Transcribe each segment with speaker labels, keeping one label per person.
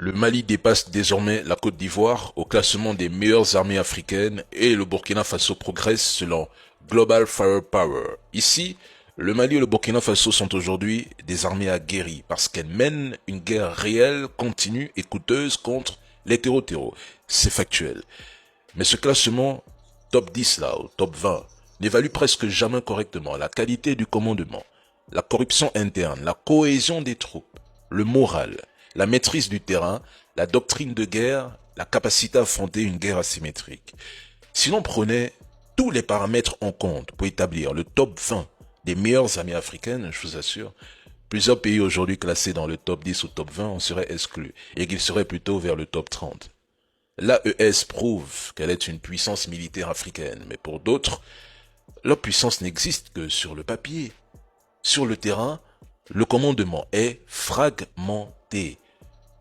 Speaker 1: Le Mali dépasse désormais la Côte d'Ivoire au classement des meilleures armées africaines et le Burkina Faso progresse selon Global Firepower. Ici, le Mali et le Burkina Faso sont aujourd'hui des armées aguerries parce qu'elles mènent une guerre réelle, continue et coûteuse contre les terreaux. C'est factuel. Mais ce classement, top 10 là, ou top 20, n'évalue presque jamais correctement la qualité du commandement, la corruption interne, la cohésion des troupes, le moral, la maîtrise du terrain, la doctrine de guerre, la capacité à affronter une guerre asymétrique. Si l'on prenait tous les paramètres en compte pour établir le top 20 des meilleures armées africaines, je vous assure, plusieurs pays aujourd'hui classés dans le top 10 ou top 20 en seraient exclus et qu'ils seraient plutôt vers le top 30. L'AES prouve qu'elle est une puissance militaire africaine, mais pour d'autres, leur puissance n'existe que sur le papier. Sur le terrain, le commandement est fragmenté.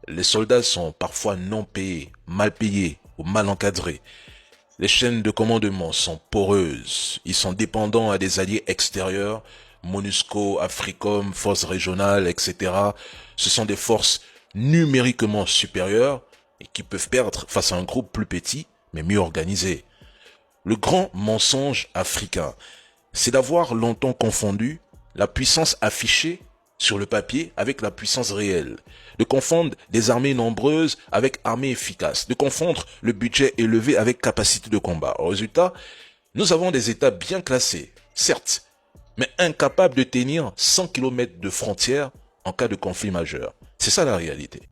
Speaker 1: Les soldats sont parfois non payés, mal payés ou mal encadrés. Les chaînes de commandement sont poreuses. Ils sont dépendants à des alliés extérieurs, MONUSCO, AFRICOM, forces régionales, etc. Ce sont des forces numériquement supérieures et qui peuvent perdre face à un groupe plus petit, mais mieux organisé. Le grand mensonge africain, c'est d'avoir longtemps confondu la puissance affichée sur le papier avec la puissance réelle, de confondre des armées nombreuses avec armées efficaces, de confondre le budget élevé avec capacité de combat. Au résultat, nous avons des États bien classés, certes, mais incapables de tenir 100 km de frontières en cas de conflit majeur. C'est ça la réalité.